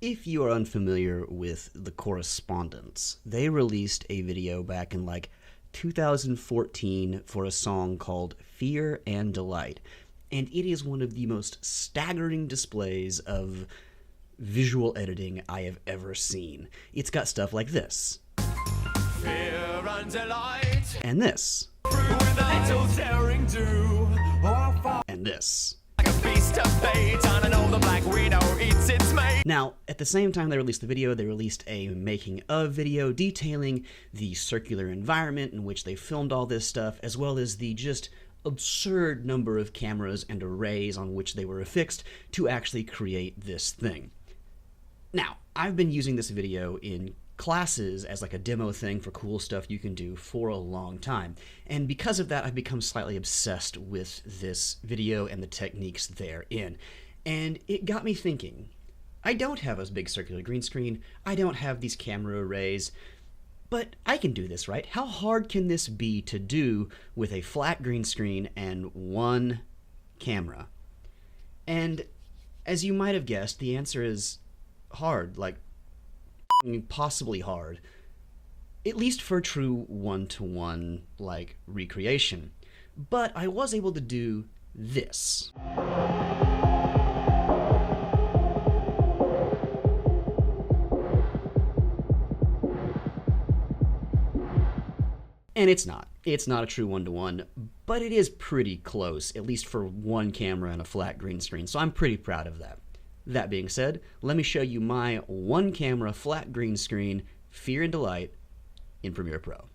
If you are unfamiliar with The Correspondents, they released a video back in like 2014 for a song called Fear and Delight, and it is one of the most staggering displays of visual editing I have ever seen. It's got stuff like this. Fear and delight. And this. With a little daring do. And this. Like a beast of fate, and I know the black widow eats its mate. Now, at the same time they released the video, they released a making of video detailing the circular environment in which they filmed all this stuff, as well as the just absurd number of cameras and arrays on which they were affixed to actually create this thing. Now, I've been using this video in classes as like a demo thing for cool stuff you can do for a long time, and because of that I've become slightly obsessed with this video and the techniques therein, and it got me thinking. I don't have a big circular green screen, I don't have these camera arrays, but I can do this, right? How hard can this be to do with a flat green screen and one camera? And as you might have guessed, the answer is hard, like possibly hard, at least for true one-to-one like recreation. But I was able to do this. And it's not a true one-to-one, but it is pretty close, at least for one camera and a flat green screen, so I'm pretty proud of that. That being said, let me show you my one camera flat green screen Fear and Delight in Premiere Pro.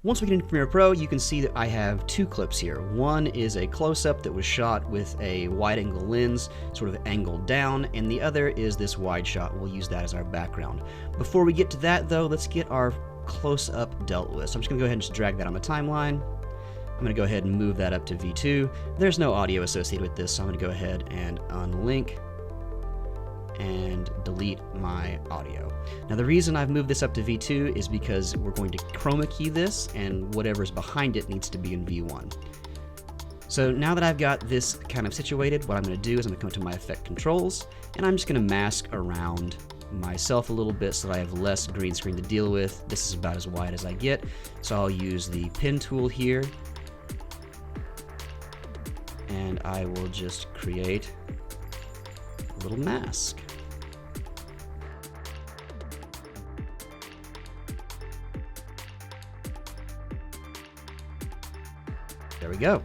Once we get into Premiere Pro, you can see that I have two clips here. One is a close-up that was shot with a wide-angle lens, sort of angled down, and the other is this wide shot. We'll use that as our background. Before we get to that, though, let's get our close-up dealt with. So I'm just going to go ahead and just drag that on the timeline. I'm going to go ahead and move that up to V2. There's no audio associated with this, so I'm going to go ahead and unlink and delete my audio. Now the reason I've moved this up to V2 is because we're going to chroma key this, and whatever's behind it needs to be in V1. So now that I've got this kind of situated, what I'm going to do is I'm going to come to my effect controls, and I'm just going to mask around myself a little bit so that I have less green screen to deal with. This is about as wide as I get, so I'll use the pen tool here, and I will just create a little mask. There we go.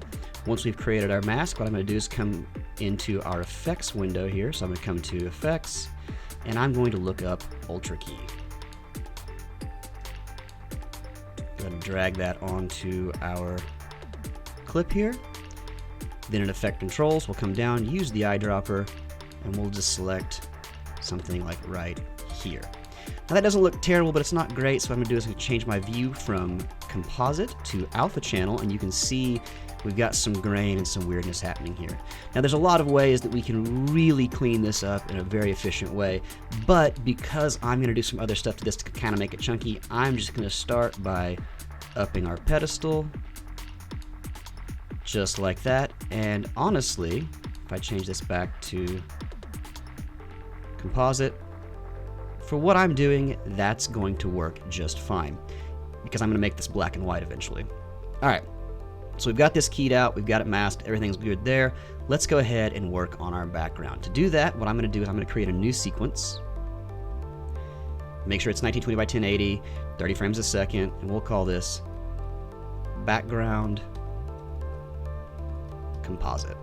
Once we've created our mask, what I'm going to do is come into our effects window here. So I'm going to come to effects, and I'm going to look up Ultra Key. Go ahead and drag that onto our clip here. Then in effect controls, we'll come down, use the eyedropper, and we'll just select something like right here. Now that doesn't look terrible, but it's not great, so what I'm going to do is I'm going to change my view from composite to alpha channel, and you can see we've got some grain and some weirdness happening here. Now there's a lot of ways that we can really clean this up in a very efficient way, but because I'm going to do some other stuff to this to kind of make it chunky, I'm just going to start by upping our pedestal, just like that. And honestly, if I change this back to composite, for what I'm doing, that's going to work just fine, because I'm going to make this black and white eventually. Alright, so we've got this keyed out, we've got it masked, everything's good there. Let's go ahead and work on our background. To do that, what I'm going to do is I'm going to create a new sequence. Make sure it's 1920 by 1080, 30 frames a second, and we'll call this background composite.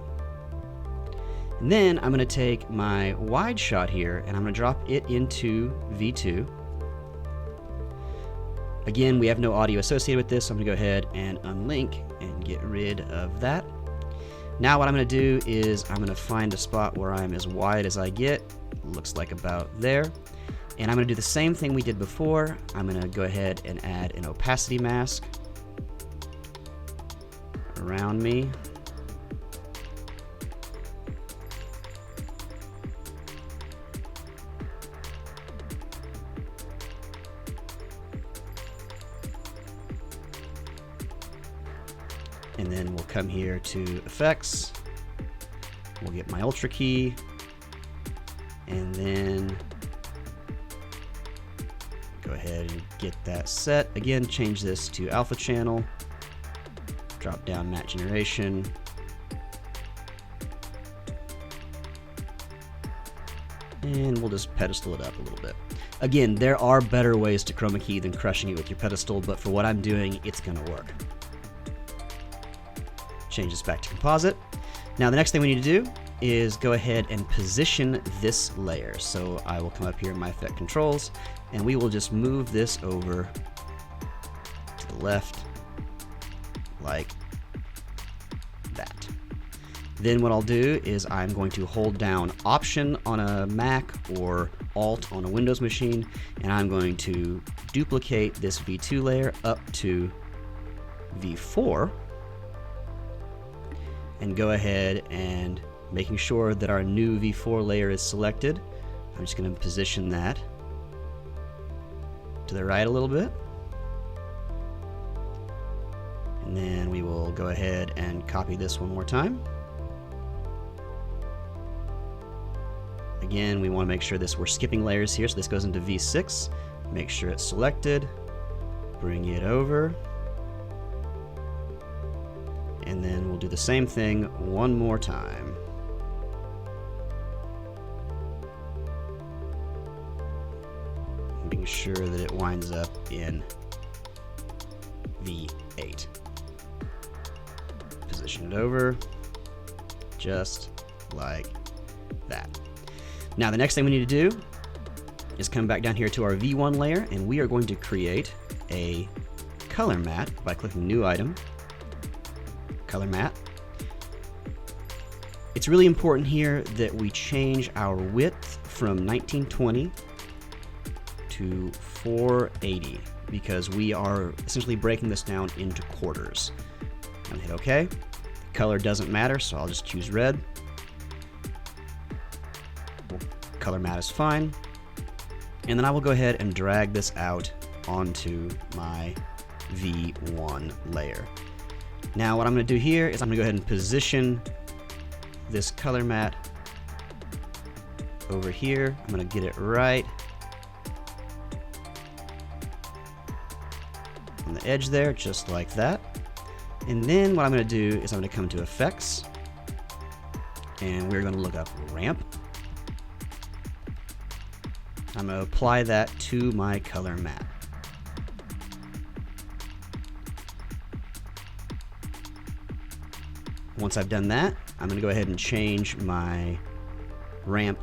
And then I'm going to take my wide shot here and I'm going to drop it into V2. Again, we have no audio associated with this, so I'm going to go ahead and unlink and get rid of that. Now what I'm going to do is I'm going to find a spot where I'm as wide as I get. Looks like about there. And I'm going to do the same thing we did before. I'm going to go ahead and add an opacity mask around me. And then we'll come here to effects, we'll get my Ultra Key, and then go ahead and get that set. Again, change this to alpha channel, drop down matte generation, and we'll just pedestal it up a little bit. Again, there are better ways to chroma key than crushing it with your pedestal, but for what I'm doing, it's gonna work. Change this back to composite. Now the next thing we need to do is go ahead and position this layer. So I will come up here in my effect controls, and we will just move this over to the left like that. Then what I'll do is I'm going to hold down Option on a Mac or Alt on a Windows machine, and I'm going to duplicate this V2 layer up to V4, and go ahead and making sure that our new V4 layer is selected. I'm just going to position that to the right a little bit. And then we will go ahead and copy this one more time. Again, we want to make sure we're skipping layers here, so this goes into V6. Make sure it's selected, bring it over, and then we'll do the same thing one more time. Making sure that it winds up in V8. Position it over, just like that. Now the next thing we need to do is come back down here to our V1 layer, and we are going to create a color matte by clicking New Item, Color Matte. It's really important here that we change our width from 1920 to 480 because we are essentially breaking this down into quarters. I'm gonna hit OK. Color doesn't matter, so I'll just choose red. Color matte is fine. And then I will go ahead and drag this out onto my V1 layer. Now what I'm going to do here is I'm going to go ahead and position this color matte over here. I'm going to get it right on the edge there, just like that. And then what I'm going to do is I'm going to come to Effects, and we're going to look up Ramp. I'm going to apply that to my color matte. Once I've done that, I'm going to go ahead and change my ramp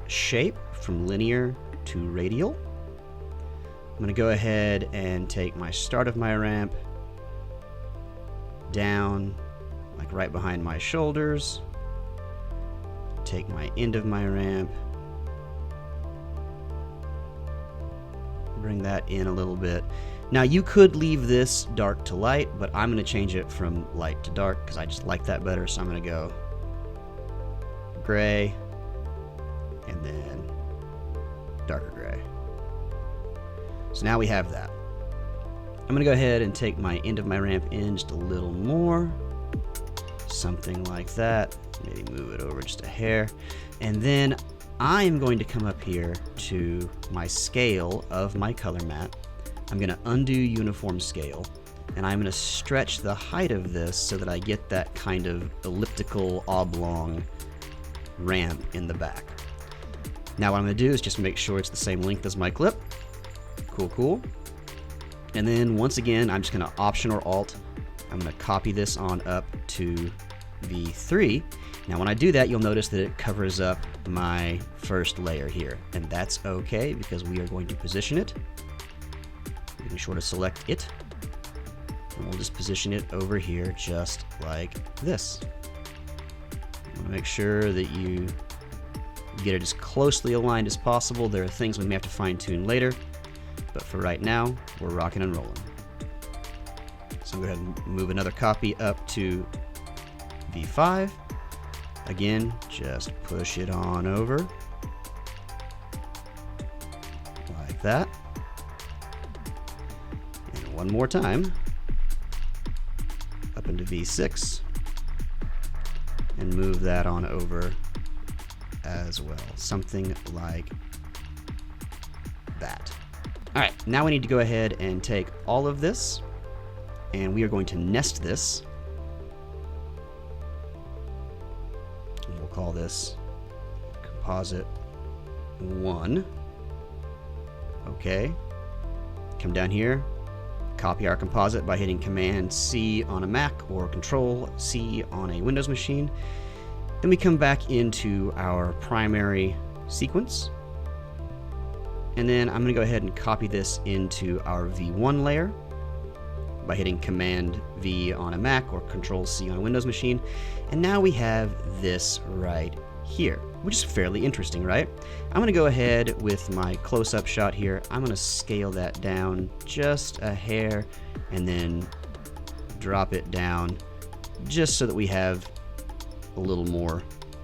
shape from linear to radial. I'm going to go ahead and take my start of my ramp down, like right behind my shoulders. Take my end of my ramp, bring that in a little bit. Now you could leave this dark to light, but I'm going to change it from light to dark because I just like that better. So I'm going to go gray and then darker gray. So now we have that. I'm going to go ahead and take my end of my ramp in just a little more, something like that. Maybe move it over just a hair. And then I'm going to come up here to my scale of my color matte. I'm going to undo uniform scale, and I'm going to stretch the height of this so that I get that kind of elliptical oblong ramp in the back. Now what I'm going to do is just make sure it's the same length as my clip. Cool. And then once again, I'm just going to Option or Alt. I'm going to copy this on up to V3. Now when I do that, you'll notice that it covers up my first layer here, and that's okay because we are going to position it. Be sure to select it, and we'll just position it over here just like this. I want to make sure that you get it as closely aligned as possible. There are things we may have to fine-tune later, but for right now, we're rocking and rolling. So I'm going to go ahead and move another copy up to V5. Again, just push it on over like that. And one more time up into V6 and move that on over as well. Something like that. All right, now we need to go ahead and take all of this, and we are going to nest this. And we'll call this composite 1. Okay. Come down here, copy our composite by hitting Command C on a Mac or Control C on a Windows machine. Then we come back into our primary sequence. And then I'm going to go ahead and copy this into our V1 layer by hitting Command V on a Mac or Control C on a Windows machine. And now we have this right here, which is fairly interesting, right? I'm going to go ahead with my close-up shot here. I'm going to scale that down just a hair and then drop it down just so that we have a little more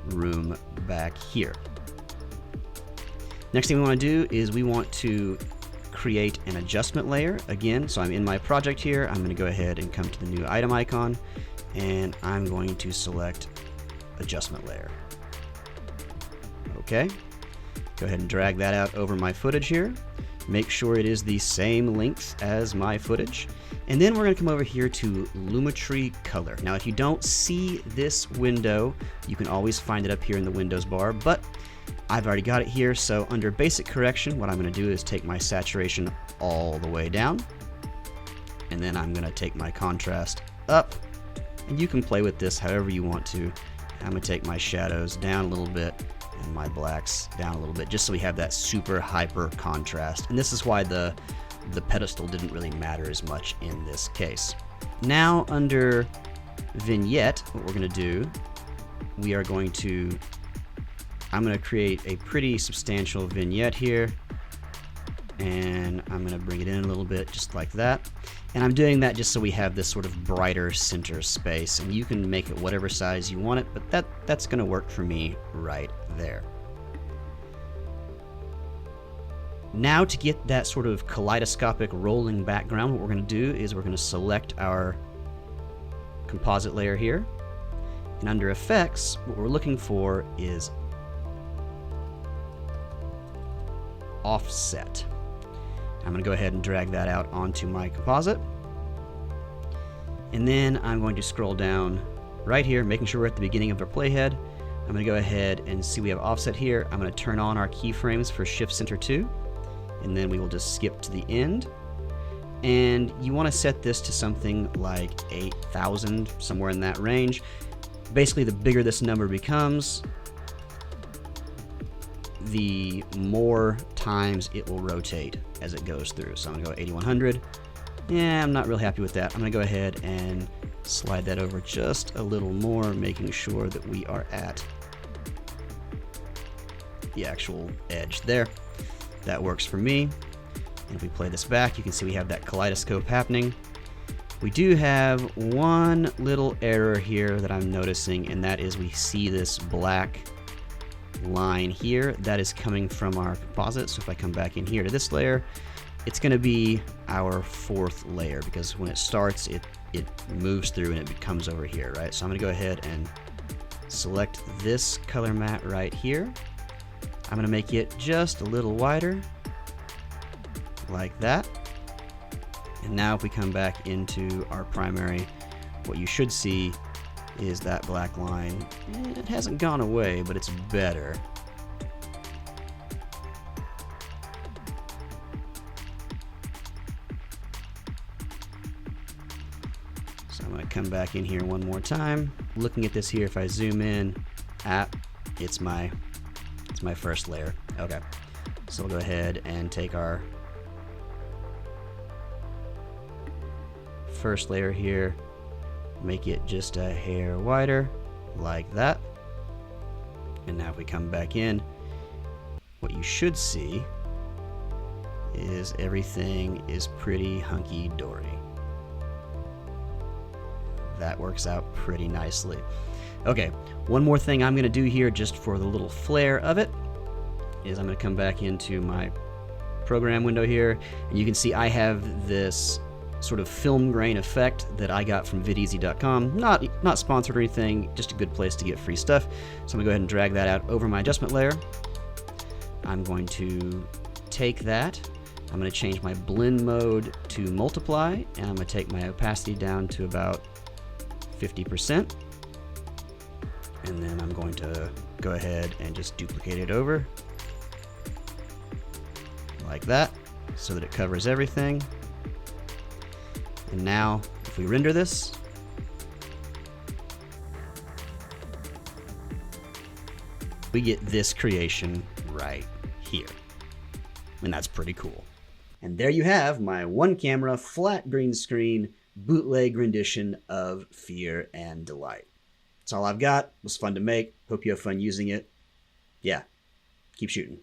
room back here. Next thing we want to do is we want to create an adjustment layer again. So I'm in my project here. I'm going to go ahead and come to the new item icon, and I'm going to select adjustment layer. Okay, go ahead and drag that out over my footage here. Make sure it is the same length as my footage. And then we're going to come over here to Lumetri Color. Now, if you don't see this window, you can always find it up here in the Windows bar, but I've already got it here. So under Basic Correction, what I'm going to do is take my saturation all the way down. And then I'm going to take my contrast up. And you can play with this however you want to. I'm going to take my shadows down a little bit and my blacks down a little bit, just so we have that super hyper contrast. And this is why the pedestal didn't really matter as much in this case. Now under vignette, what we're going to do, I'm going to create a pretty substantial vignette here, and I'm going to bring it in a little bit just like that. And I'm doing that just so we have this sort of brighter center space, and you can make it whatever size you want it, but that's going to work for me right there. Now to get that sort of kaleidoscopic rolling background, what we're going to do is we're going to select our composite layer here, and under effects, what we're looking for is offset. I'm going to go ahead and drag that out onto my composite. And then I'm going to scroll down right here, making sure we're at the beginning of our playhead. I'm going to go ahead and see we have offset here. I'm going to turn on our keyframes for Shift Center 2. And then we will just skip to the end. And you want to set this to something like 8,000, somewhere in that range. Basically, the bigger this number becomes, the more times it will rotate as it goes through. So I'm going to go 8100. Yeah, I'm not really happy with that. I'm going to go ahead and slide that over just a little more, making sure that we are at the actual edge there. That works for me. And if we play this back, you can see we have that kaleidoscope happening. We do have one little error here that I'm noticing, and that is we see this black line here that is coming from our composite. So if I come back in here to this layer, it's going to be our fourth layer, because when it starts, it moves through and it comes over here, right? So I'm going to go ahead and select this color matte right here. I'm going to make it just a little wider, like that. And now if we come back into our primary, what you should see is that black line. It hasn't gone away, but it's better. So I'm going to come back in here one more time. Looking at this here, if I zoom in, it's my first layer. Okay, so we'll go ahead and take our first layer here, make it just a hair wider, like that. And now if we come back in, what you should see is everything is pretty hunky-dory. That works out pretty nicely. Okay, one more thing I'm going to do here just for the little flair of it is I'm going to come back into my program window here, and you can see I have this sort of film grain effect that I got from Videezy.com. Not sponsored or anything, just a good place to get free stuff. So I'm gonna go ahead and drag that out over my adjustment layer. I'm going to take that, I'm gonna change my blend mode to multiply, and I'm gonna take my opacity down to about 50%. And then I'm going to go ahead and just duplicate it over like that so that it covers everything. And now if we render this, we get this creation right here. And that's pretty cool. And there you have my one camera flat green screen bootleg rendition of Fear and Delight. That's all I've got. It was fun to make. Hope you have fun using it. Yeah, keep shooting.